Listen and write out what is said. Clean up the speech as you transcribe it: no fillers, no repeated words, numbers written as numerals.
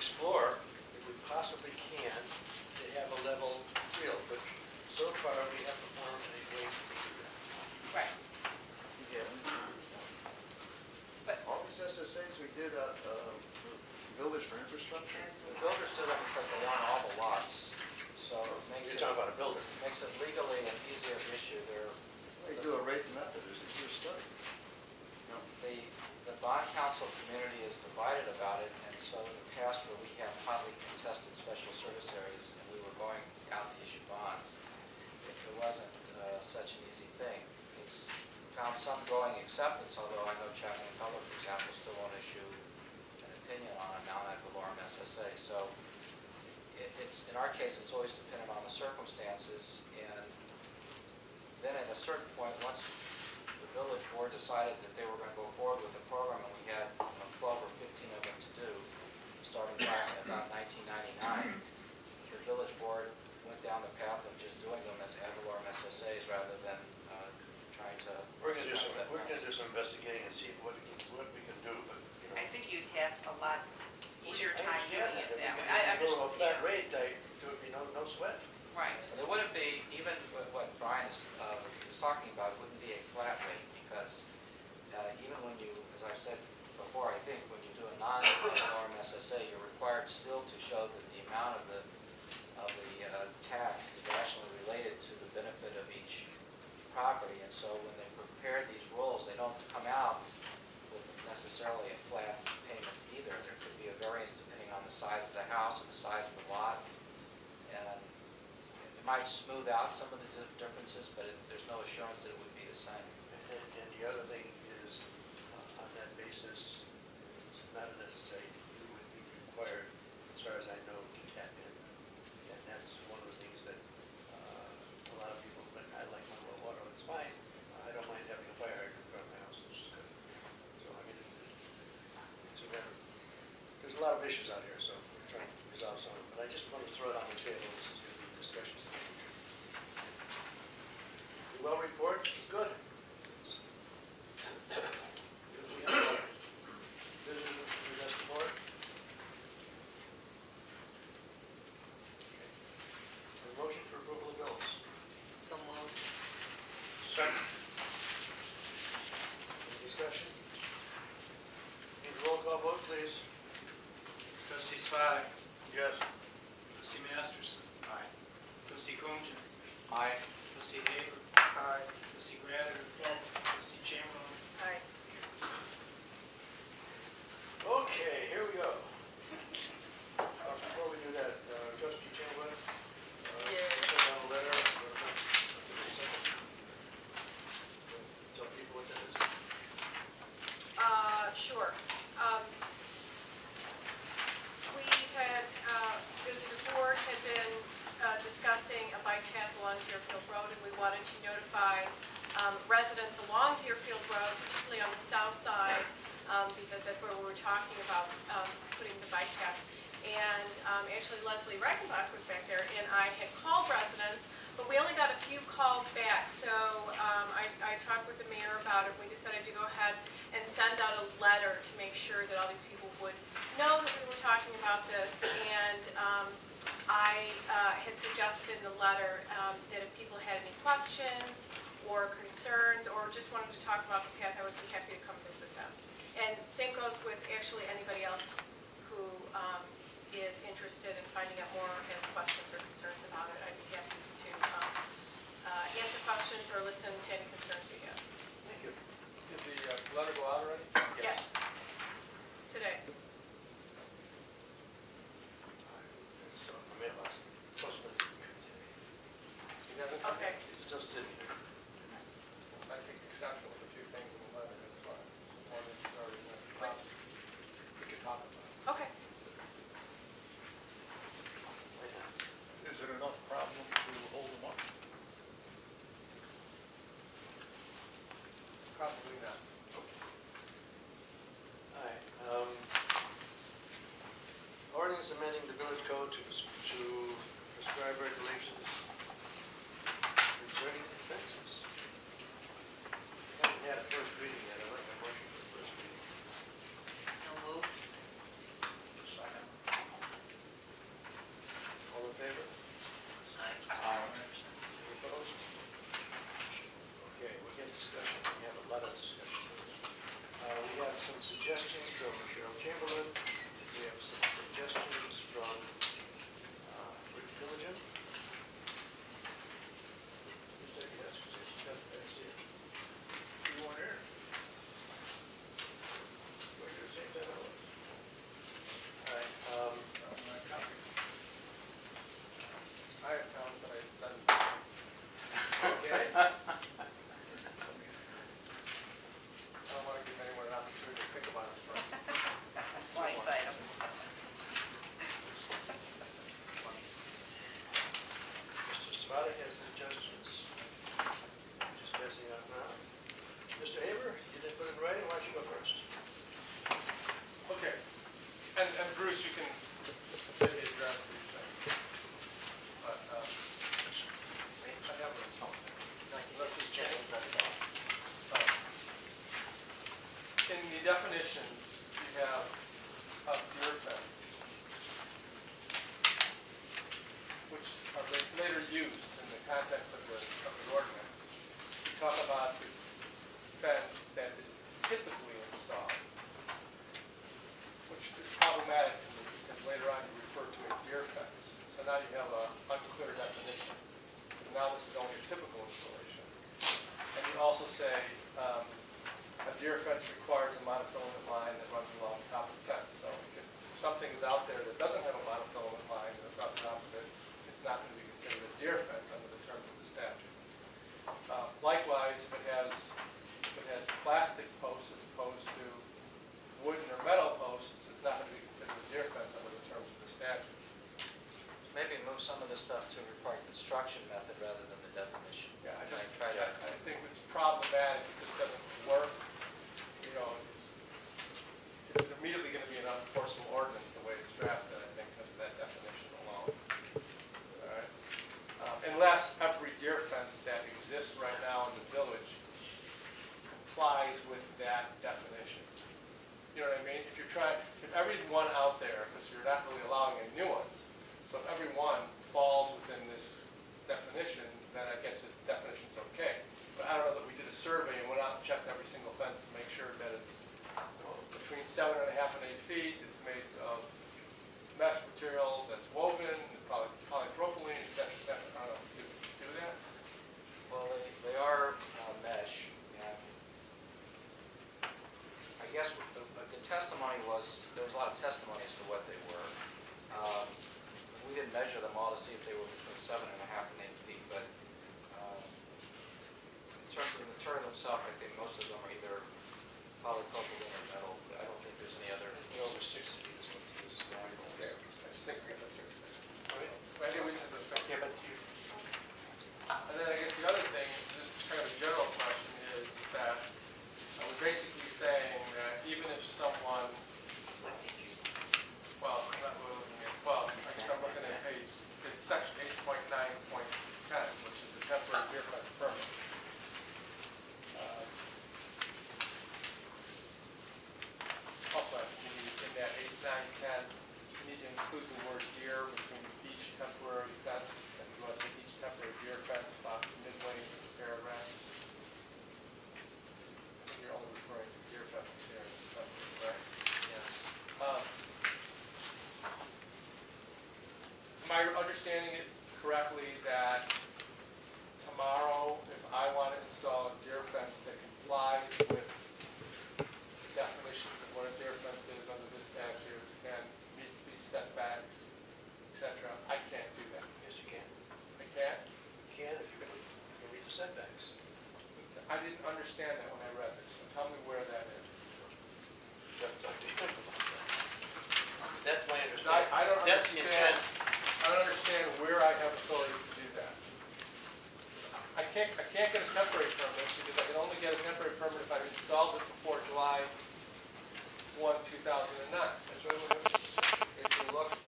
explore, if we possibly can, to have a level field, but so far we haven't found any way to do that. Right. Yeah. But- All these SSAs we did, village for infrastructure? The builders do that because they own all the lots, so it makes You're it, talking about a builder. makes it legally an easier issue. They do a rate method, is it your study? The bond council community is divided about it, and so in the past where we have hotly contested special service areas and we were going out to issue bonds, it wasn't such an easy thing. It's found some growing acceptance, although I know Chapman and Cutler, for example, still won't issue an opinion on a non-ad valorem SSA. So it's, in our case, it's always dependent on the circumstances, and then at a certain point, once the village board decided that they were going to go forward with the program, and we had 12 or 15 of them to do, starting back in about 1999, the village board went down the path of just doing them as ad valorem SSAs rather than trying to... We're gonna do some investigating and see what we can do, but, you know. I think you'd have a lot easier I time doing understand it that way. If we just- go a flat yeah. rate, there would be no sweat. Right. There wouldn't be, even what Brian is talking about, wouldn't be a flat rate, because even when you, as I've said before, I think, when you do a non-ad valorem SSA, you're required still to show that the amount of the tax is rationally related to the benefit of each property, and so when they prepare these rules, they don't come out with necessarily a flat payment either. There could be a variance depending on the size of the house or the size of the lot, and it might smooth out some of the differences, but there's no assurance that it would be the same. And the other thing is, on that basis, it's not a necessary, you would be required, as far as I know, to tap in. And that's one of the things that a lot of people, but I like my well water, it's fine. I don't mind having a fire hydrant in front of my house, which is good. So, I mean, it's a matter, there's a lot of issues out here, so we're trying to resolve some of them. But I just wanted to throw it on the table, this is going to be discussions in the future. The well report, good. Motion for approval of bills. So moved. Second. Any discussion? Need a roll call vote, please. Trustee Swadek. Yes. Trustee Masterson. Aye. Trustee Coombs. Aye. Trustee Haber. Aye. Trustee Gratter. Yes. Trustee Chamberlain. Aye. Okay, here we go. Before we do that, Trustee Chamberlain, send out a letter. Tell people what that is. Sure. We had, the board had been discussing a bike path along Deerfield Road, and we wanted to notify residents along Deerfield Road, particularly on the south side, because that's where we were talking about putting the bike path. And actually Leslie Reichenbach was back there, and I had called residents, but we only got a few calls back. So I talked with the mayor about it. We decided to go ahead and send out a letter to make sure that all these people would know that we were talking about this. And I had suggested in the letter that if people had any questions or concerns or just wanted to talk about the path, I would be happy to come visit them. And same goes with actually anybody else who is interested in finding out more, has questions or concerns about it. I'd be happy to answer questions or listen to any concerns you have. Thank you. Did the letter go out already? Yes. Today. So, I mean, I was supposed to be here today. You haven't? Okay. It's still sitting there. I think exceptional with a few things in the letter, that's fine. One is already been we could talk about it. Okay. Is it enough problem to hold them up? Probably not. All right. Ordinance amending the village code to prescribe regulations concerning fences. Chamberlain. We have some suggestions from Rick Pilligen. Who's taking that suggestion? That's it. You want here? Well, you're the same time I was. All right, My copy. I have found that I sent. okay. I don't want to give anyone an opportunity to think about it first. Blindside them. Mr. Savada has suggestions. Just passing out now. Mr. Haber, you didn't put it in writing, why don't you go first? Okay, and Bruce, you can maybe address these things. But, I have a, let's just check it out. In the definitions, you have of deer fence, which are later used in the context of the ordinance. You talk about this fence that is typically installed, which is problematic to me because later on you refer to a deer fence. So now you have an unclear definition. Now this is only a typical installation. And you also say a deer fence requires a monofilament line that runs along the top of the fence. So if something is out there that doesn't have a monofilament line and across the top of it, it's not going to be considered a deer fence under the terms of the statute. Likewise, if it has plastic posts as opposed to wooden or metal posts, it's not going to be considered a deer fence under the terms of the statute. Maybe move some of this stuff to required construction method rather than the definition. Yeah, I I think it's problematic, it just doesn't work. You know, it's immediately going to be an unenforceable ordinance the way it's drafted, I think, because of that definition alone. All right? Unless every deer fence that exists right now in the village complies with that definition. You know what I mean? If every one out there, because you're not really allowing any new ones, so if every one falls within this definition, then I guess the definition's okay. But I don't know that we did a survey and went out and checked every single fence to make sure that it's between 7.5 and 8 feet, it's made of mesh material that's woven, polypropylene, et cetera, et cetera. I don't know, did we do that? Well, they are mesh, and I guess what the testimony was, there was a lot of testimony as to what they were. We didn't measure them all to see if they were between 7.5 and 8 feet, but in terms of the material itself, I think most of them are either polypropylene or metal. I don't think there's any other. Over 6 feet is what this is. Okay, I just think we have to fix that. All right. But anyway, we just have to fix Yeah, it. but you, And then I guess the other thing, just kind of a general question, is that I was basically saying that even if someone, well, I'm not really looking at, well, I guess I'm looking at it's section 8.9.10, which is the temporary deer fence permit. Also, I think you need, in that 8, 9, 10, you need to include the word deer between each temporary fence, and you want to say each temporary deer fence about midway into the paragraph. I think you're only referring to deer fences here, right? Yes. Am I understanding it correctly that tomorrow, if I want to install a deer fence that complies with definitions of what a deer fence is under this statute and meets these setbacks, et cetera, I can't do that? yes, you can. I can't? You can if you meet the setbacks. I didn't understand that when I read this, so tell me where that is. That's my understanding. I don't That's the understand. intent. I don't understand where I have authority to do that. I can't get a temporary permit because I can only get a temporary permit if I've installed it before July 1, 2009. That's what we're going to. If you look